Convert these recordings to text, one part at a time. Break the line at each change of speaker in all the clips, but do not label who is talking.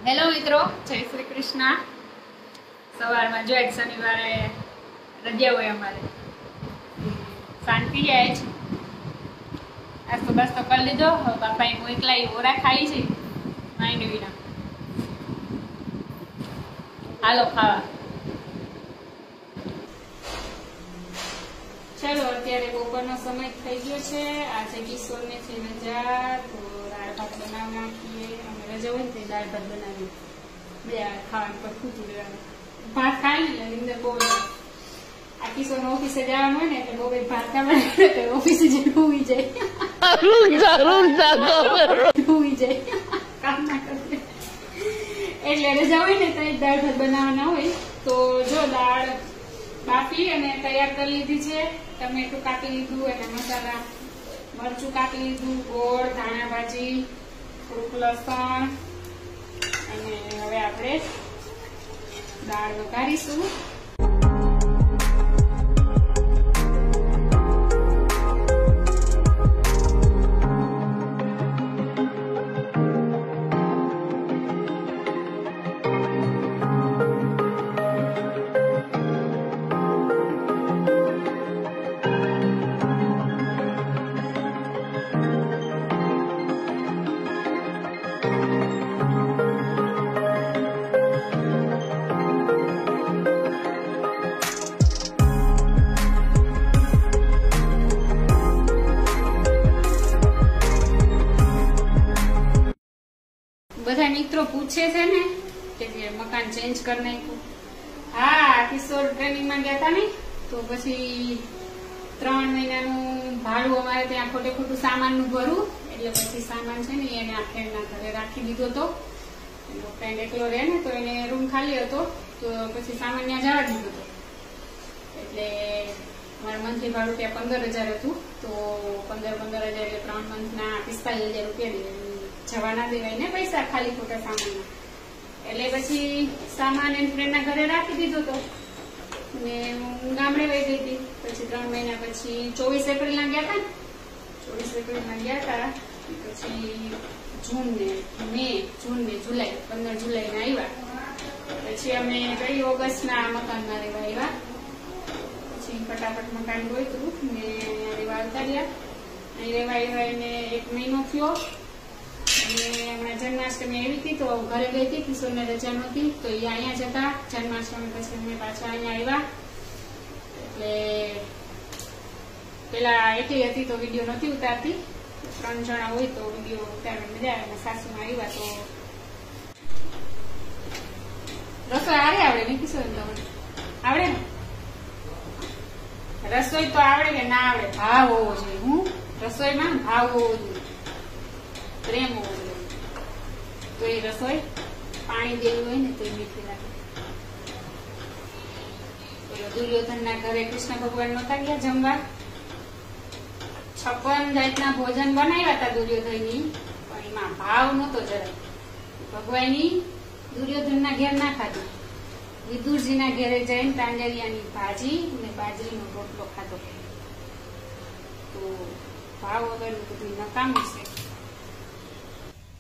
Hello મિત્રો, જય શ્રી કૃષ્ણ। સવારમાં જો એક શનિવારે રજા હોય અમારે, શાંતિ જાય છે। નાસ્તો બાસ્તો કરી લીધો। હવે બાપાએ મોકલાઈ ઓરા ખાઈ છે માંડવીના। હાલો ખાવા। ચાલો અત્યારે બપોરનો સમય થઈ ગયો છે। આજે કિશોરને છે રજા, તો દાળ ભાત બનાવી નાખીએ। અમે રજા હોય ને તો દાળ ભાત બનાવીએ, બે ખાવાનું પર ખૂટું રહેવાનું। ભાત ખાઈ ને અંદર બહુ આ કિશોરને ઓફિસે જવાનું હોય ને એટલે બહુ ભાત ખાવા તો ઓફિસે જઈને હોઈ જાય, હોઈ જાય કામ ના કરે। એટલે રજા હોય ને તો દાળ ભાત બનાવવાના હોય। તો જો દાળ બાફી અને તૈયાર કરી લીધી છે। ટમેટું કાપી લીધું અને મસાલા મરચું કાપી લીધું, ગોળ, ધાણા ભાજી, થોડુંક લસણ, અને હવે આપણે દાળ વઘારીશું। બધા મિત્રો પૂછે છે ને કે મકાન ચેન્જ કરી નાખ્યું। હા, કિશોર ટ્રેનિંગ માં ગયા હતા ને, તો પછી 3 મહિનાનું ભાડું અમારે ત્યાં ખોટે ખોટું સામાન નું ભરવું, એટલે પછી સામાન છે ને એને આ ફ્રેન્ડના ઘરે રાખી દીધો હતો। એનો ફ્રેન્ડ એકલો રહે ને, તો એને રૂમ ખાલી હતો, તો પછી સામાન ત્યાં જવા દીધો હતો। એટલે મારા મંથલી ભાડું ત્યાં 15,000 હતું, તો 15,000 એટલે 3 મંથના 45,000 રૂપિયા જવા ના દેવાય ને પૈસા ખાલી ખોટા સામાનના। એટલે પછી સામાન એની ફ્રેન્ડના ઘરે રાખી દીધો હતો ને હું ગામડે વહી ગઈ હતી। પછી 3 મહિના પછી 24 એપ્રિલના ગયા હતા ને, 24 એપ્રિલના ગયા હતા, પછી જૂન ને જુલાઈ 15 જુલાઈના આવ્યા। પછી અમે કઈ ઓગસ્ટના મકાનમાં રહેવા આવ્યા। પછી ફટાફટ મકાન ગોતું ને રહેવા આવતા રહ્યા। અહીં રહેવા આવ્યા એને 1 મહિનો થયો। અને હમણાં જન્માષ્ટમી આવી હતી, તો ઘરે ગઈ હતી, કિશોરને રજા નહોતી, તો એ અહીંયા જતા જન્માષ્ટમી પછી અમે પાછા અહીંયા આવ્યા। એટલે પેલા એકલી હતી તો વિડીયો નથી ઉતારતી, 3 જણા હોય તો વિડીયો ઉતારવાની મજા આવે। અને સાસુમાં આવ્યા તો રસોઈ આવડે ને કિશોર? આવડે ને રસોઈ? તો આવડે કે ના આવડે, ભાવ હોવો જોઈએ। હું રસોઈમાં ભાવ હોવો જોઈએ, પ્રેમ હોવો જોઈએ, તો એ રસોઈ પાણી દેવું હોય ને તો એ મીઠી લાગે। દુર્યોધનના ઘરે કૃષ્ણ ભગવાન નહોતા ગયા જમવા, 56 જાતના ભોજન બનાવ્યા હતા દુર્યોધનની, પણ એમાં ભાવ નહોતો જરાય। ભગવાનની દુર્યોધનના ઘેર ના ખાધું, વિદુરજીના ઘેરે જઈને તાંજરિયાની ભાજી અને બાજરીનો રોટલો ખાધો। તો ભાવ વગરનું બધું નકામું છે।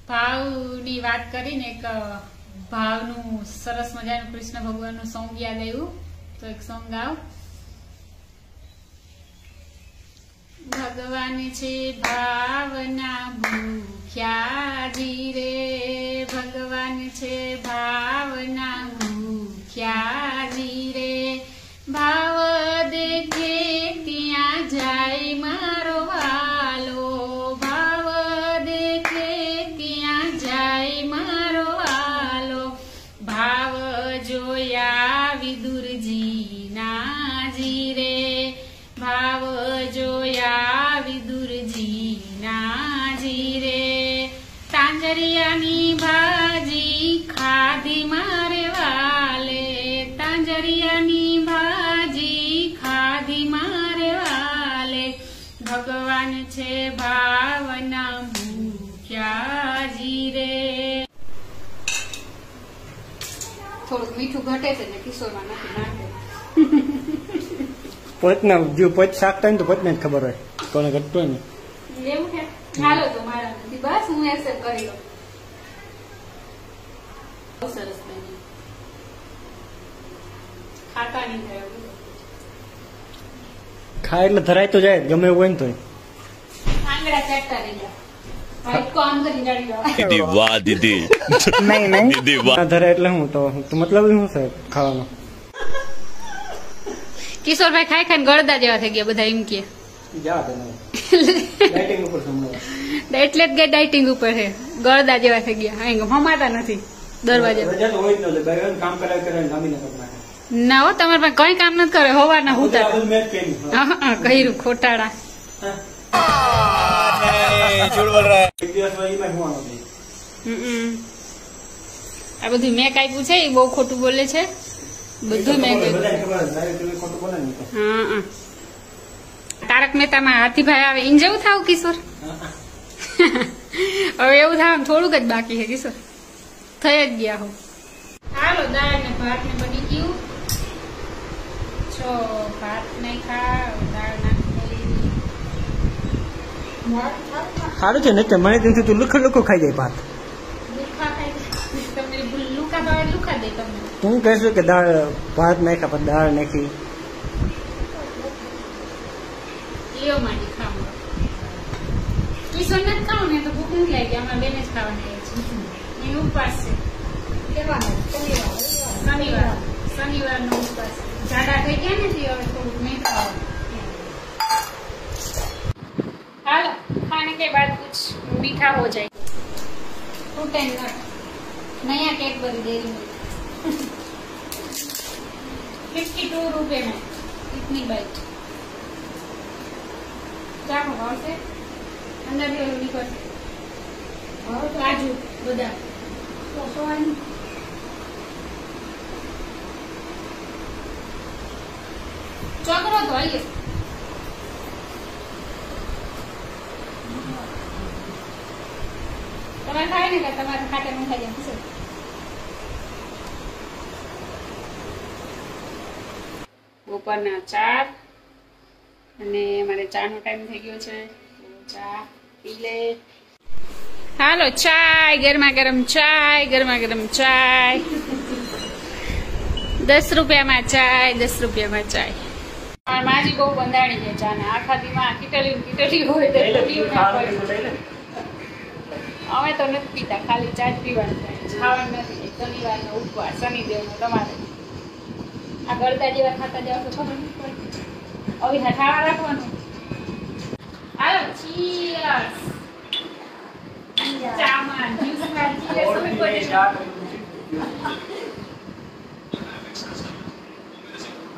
ભાવની વાત કરીને એક ભાવનું સરસ મજાનું કૃષ્ણ ભગવાનનું સોંગ યાદ આવ્યું, તો એક સોંગ ગાવ। ભગવાન છે ભાવના ભૂખ્યાજી રે, ભગવાન છે ભાવના ભૂખ્યાજી રે, ભાવ દેખે ત્યાં જાય મારો વાલો, ભાવ દેખે ત્યાં જાય મારો વાલો, ભાવ જોયા વિદુરજી નાજી રે, ભાવ જોયા વિદુરજી નાજી રે, તાંજરિયાની ભાજી ખાધી મારે વાલે, તાંજરિયાની ભાજી ખાધી મારે વાલે, ભગવાન છે ભાવના ભૂખ્યાજી રે। થોડુંક મીઠું ઘટે છે ને કિશોરમાં નથી નાખે।
પોતના જો પોત શાકતા ને તો પોતને જ ખબર હોય કોને ઘટતું હોય ને
એવું છે। હાલો તો મારા નથી, બસ હું એક્સેપ્ટ કરી લઉં। બહુ સરસ બની. ખાતા નહીં થાય.
ખાય એટલે ધરાય તો જાય ગમે એવું હોય ને તોય.
આંગળા ચાટતા રહી ગયા. હાઈકો આમ કરી જાડી જાવ.
દીદી વાહ દીદી
નહીં
દીદી વાહ.
ધરાય એટલે હું તો મતલબ શું છે ખાવાનો.
કિશોરભાઈ ખાઈ ખાઈને ગળદા જેવા થઈ ગયા બધા એમ કે.
ડાયટિંગ ઉપર
એટલે જ ગઈ ડાયટિંગ ઉપર છે. ગળદા જેવા થઈ ગયા. અહીં હમાતા નથી દરવાજા.
કામ કરાય કરે નામીને કરી નાખે.
ના હો તમારે પાસે કઈ કામ નથી કરે. હવારના હુતા કર્યું ખોટાડા. આ બધું મેં કાપ્યું છે એ બહુ ખોટું બોલે છે. બધું મેં હા તારક મહેતામાં હાથીભાઈ આવે ઇન જેવું થાવ કિશોર. હવે એવું થવાનું થોડુંક જ બાકી છે કિશોર. થઈ જ ગયા હો. હાલો દાળ ને ભાત ને બની ગયું. છો ભાત નહીં ખા દાળ નાખી.
સારું છે ને મને ત્યાંથી તું લુખો લુખો ખાઈ જાય ભાત.
લુખા ખાઈ તમને લુખા ભાવે લુખા દે તમને.
હું કહેશું કે દાળ ભાત નાખ્યા પછી દાળ નાખી.
લેવો માંડી ખાવા. કિશોર નથી ખાવું ને તો ભૂખ નથી લાગી. અમારે બેને જ ખાવાના છે. એનો ઉપવાસ છે. શનિવાર નો ઉપવાસ. જાડા થઈ ગયા ને હવે થોડુંક નહીં ખાવાનું. હાલો खाने के बाद कुछ मीठा हो जाए. फ्रूट एंड नट नया कैडबरी डेयरी मिल्क 52 रुपए में इतनी बाइट. क्या भाव से अंदर भी निकल काजू बदाम ચોકડો ધોઈએ. તમારે ખાય ને કે તમારે ખાતે ન ખાઈ જાય. બપોરના 4 અને મારે ચાનો ટાઈમ થઈ ગયો છે. ચા પી લે. હાલો ચાય ગરમા ગરમ ચાય. ગરમા ગરમ ચાય 10 રૂપિયામાં ચાય. 10 રૂપિયામાં ચાય. માજી બહુ બંધાણી છે ચા ને. આખા દીમાં કીટલી હોય તો અમે તો નથી પીતા. ખાલી ચા જ પીવાનું થાય. ખાવાનું નથી. શનિવારનો ઉપવાસ શનિદેવનો તમારે. આ ગળદા જેવા ખાતા જાવ તો ખબર નથી પડતી. હવે હઠાવા રાખવાનું. હાલો ચીયર્સ. ચામાં જ્યુસમાં ચીયર્સ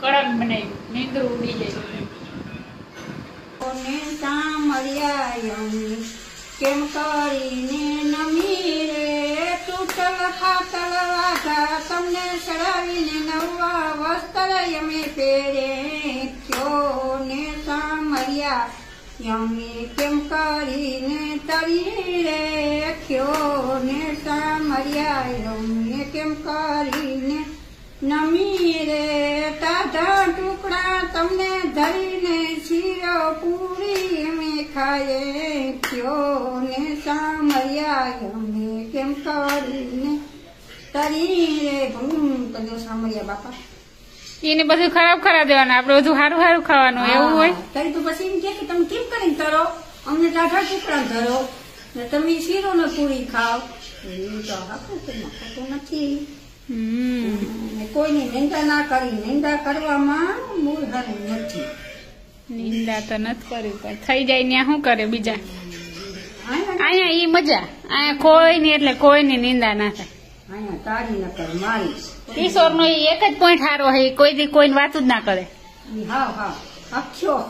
કડક બનાવ્યું. નીંદરું ઉડી જાય.
કેમ કરીને નમી રે તૂટલ ખાતલ વાઘા તમને ચડાવીને નવા વસ્ત્ર યમે પહેરે ક્યો ને સામરિયા યમે કેમ કરીને તરી રે ક્યો ને સામરિયા યમે કેમ કરીને નમી રે તાધા ટુકડા તમને ધરીને શીરો પૂરી અમે ખાએ ક્યો ને સામરિયા અમે કેમ કરીને તરી રે ભૂમ કદો સામરિયા બાપા.
એને બધું ખરાબ દેવાનું. આપડે બધું સારું સારું ખાવાનું એવું હોય.
તઈ તો પછી એમ કે તમે કેમ કરીને તરો અમને તાધા ટુકડા ધરો ને તમે શીરો ને પૂરી ખાવ. એવું તો હાકું નથી. કોઈની નિંદા ના કરી. નિંદા કરવામાં મૂળ હારું નથી.
નિંદા તો નથી કર્યું પણ થઈ જાય ત્યાં શું કરે બીજા. અહીંયા ઈ મજા. અહીંયા કોઈની એટલે કોઈની નિંદા ના થાય.
અહીંયા તારી ન કર મારી.
કિશોર નો એક જ પોઈન્ટ સારો છે. કોઈ દી કોઈને વાતું જ ના કરે.
હા હા આખ્યો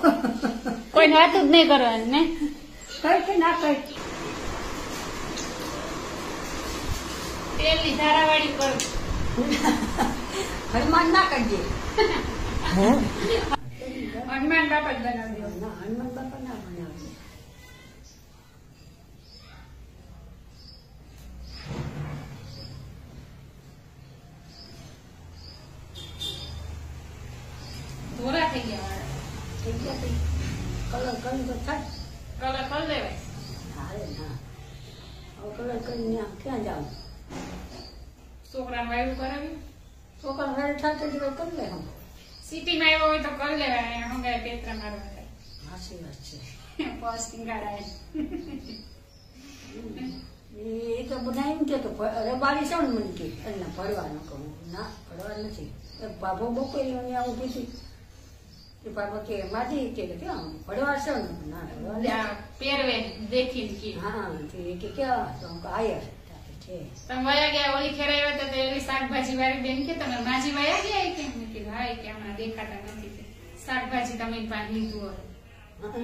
કોઈને વાતું જ નહીં કરવાની ને.
કઈ કે ના કઈ
તેલની ધારાવાળી કર.
હનુમાન ના કરજે.
હનુમાન બાપા જ બનાવી દો.
હનુમાન બાપા ના બનાવજે.
ધોરા થઈ ગયા.
કલર કરી તો થાય.
કલર કરી લેવાય.
અરે ના હવે કલર કરીને ક્યાં જાવ.
સોળ છોકરાનું વાયુ કરાવી
છોકરા ઘરે થતા જ હોય કરી લે હમ
સિટીમાં આવ્યો હોય તો કરી લેવાય હંગાય પેત્રા મારવા થાય
સાચી વાત છે
પોસ્ટિંગ કાઢાય
એ તો બધા એમ કે રબારી છે ને મને કે એટલે ભરવાનું કહું ના ભરવા નથી બાબો બપોરી આવું કીધું કે બાબા કે માજી કે ક્યાં ભરવા છે ને ના ભરવા
પહેરવે દેખીને કે
હા કે ક્યાં તો આયા છે
તમે વયા ગયા ઓલી ખેરાઈ હતા તો એની શાકભાજી વાળી બેન કે તમે માજી વયા ગયા કે મેં કીધું હા કે હમણાં દેખાતા નથી શાકભાજી તમે પાસે લીધું હોય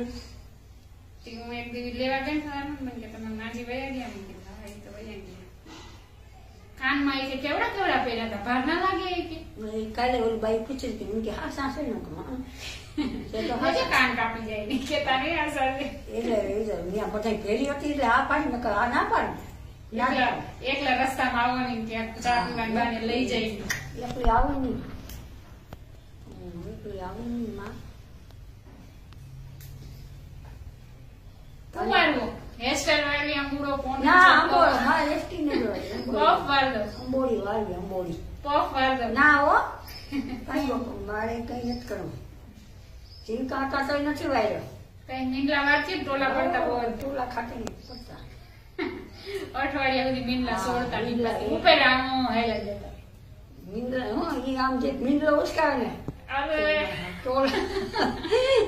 હું એક દિવસ લેવા ગઈ મને કે તમે માજી વયા ગયા મેં કીધું હા એ તો વયા ગયા કાનમાં એ કે કેવડા કેવડા પહેર્યા હતા ભાર ના લાગે એ કે
કાલે ઓલી બાઈ પૂછી હતી મને કે હા સાસે ન કહું
હજુ કાન કાપી જાય ને કે તારે આ સાસે
એટલે ત્યાં બધા ભેરી હતી એટલે આ પાડી નકર આ ના પાડી
એકલા રસ્તામાં આવવાની ક્યાંક ચા પીવાની બાને લઈ જાય
એકલી આવે નહીં એકલી આવે નહીં માં
કુમારવો હેરસ્ટાઈલ વાળી આંબુડો કોણ
ના અંબોડી મારે એસટી ને
પફ વાર દો
અંબોડી વાળી અંબોડી
પફ વાર દો
ના હો કઈ મારે કઈ નથી કરવું ચીંકા તો નથી વાયરો
કઈ મીંડલા વારથી ટોલા પડતા બહુ
ટોલા ખાતે પડતા
અઠવાડિયા સુધી મીંડલા સોડતા મીંડલા ઉપર આમ હેલા જતા
મીંડલા હો ઈ આમ જે મીંડલો ઉસકાવે ને
હવે
ટોલા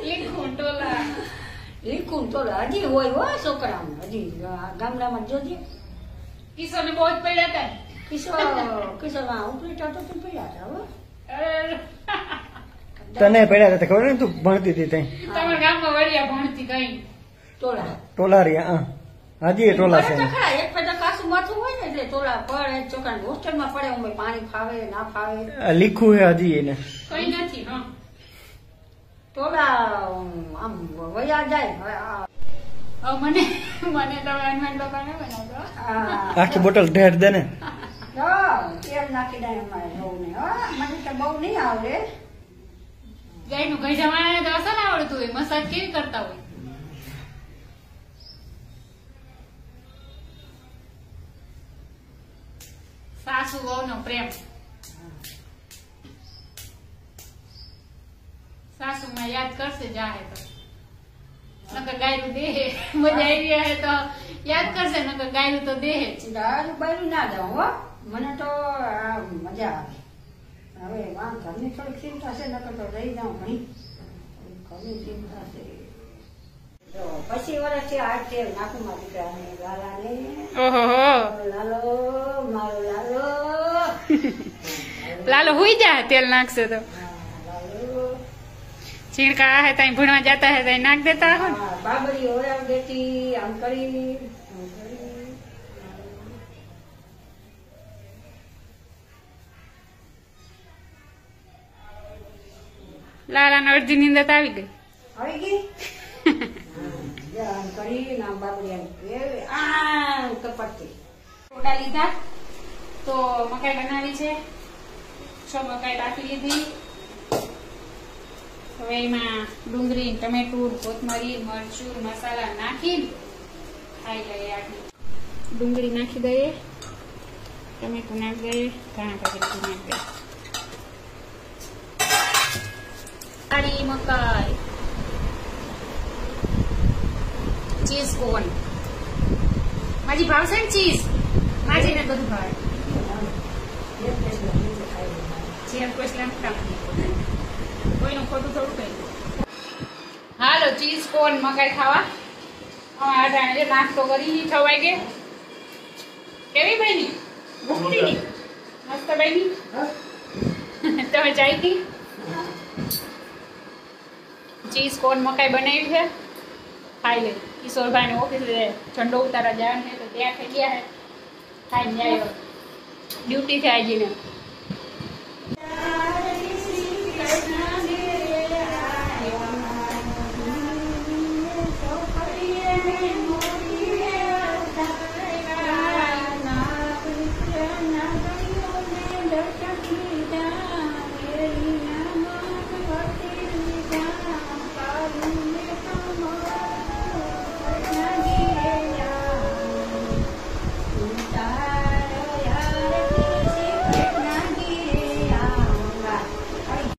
લીખું ટોલા
લીકું ટોલા હજી હોય હો છોકરાઓને હજી ગામડામાં જોજે
કિશોરને બહુ જ પડ્યા હતા
કિશોરમાં ઉપલેટા તો પડ્યા હતા હો
તને પડ્યા હતા ખબર ને તું ભણતી હતી ત્યાં
તમારા ગામમાં વળિયા ભણતી કઈ
ટોલા
ટોલારિયા હા હજી એ ટોલા છે
તો ખરા એક પેટા કાસું માથું હોય ને એટલે ટોલા પડે છોકરાને હોસ્ટેલમાં પડે અમે પાણી ફાવે ના ફાવે
લીખું હે હજી એને
કઈ નથી હા
ટોલા આમ વયા જાય
મને મને તો હનુમાન બાપા ના બનાવતો
આખી બોટલ ઢેર દે ને
તેલ નાખી દે અમારે બહુ ને મને તો બહુ નહીં આવડે
ગાયનું ઘઈ જમાને તો અસલ આવડતું હોય મસાજ કેવી કરતા હોય સાસુ વહુનો પ્રેમ સાસુમાં યાદ કરશે જાહે તો નકર ગાયરું દેહે મજા આવી હે તો યાદ કરશે નકર ગાયરું તો દેહે જ
દારૂ બારું ના જાઉં હો મને તો મજા આવે હવે ઘરની થોડીક ચિંતા છે નકર તો રહી જાઉં ઘણી ઘરની ચિંતા છે પછી વર્ષથી આ તેલ નાખું મારા દીકરાને લાલાને
ઓહો
લાલો મારો લાલો
લાલો હુઈ જાય તેલ નાખશે તો
લાલો
છીણકા હે ત્યાં ભણવા જતા હે ત્યાં નાખ દેતા હો
બાબરી ઓરાવ દેતી આમ કરી
લાલાને અડધી નિંદત આવી ગઈ
આવી ગઈ આમ કરી આમ બાબરી આમ કપડતી
ટોટા લીધા તો મકાઈ બનાવી છે 6 મકાઈ રાખી લીધી હવે એમાં ડુંગળી ટમેટું કોથમરી મરચું મસાલા નાખી ખાઈ લઈએ આટલી ડુંગળી નાખી દઈએ ટમેટું નાખી દઈએ ધાણા કાઢી નાખી દઈએ કાળી મકાઈ ચીઝ કોન માજી ભાવશે ને ચીઝ માજીને બધું ભાવે જેમ કોઈ સ્લેમ કોઈનું ખોટું થોડું કઈ હાલો ચીઝ કોન મકાઈ ખાવા હવે અટાણે નાસ્તો કરી 6 વાગે કેવી બની ભૂખતી મસ્ત બની તમે ચાઈ ચીઝ કોન મકાઈ બનાવી છે ખાઈ લે કિશોરભાઈ ને ઓફિસ ઠંડો ઉતારા જવાનું છે તો ત્યાં થઈ ગયા છે ખાઈ જાય ડ્યુટી થી આવી ને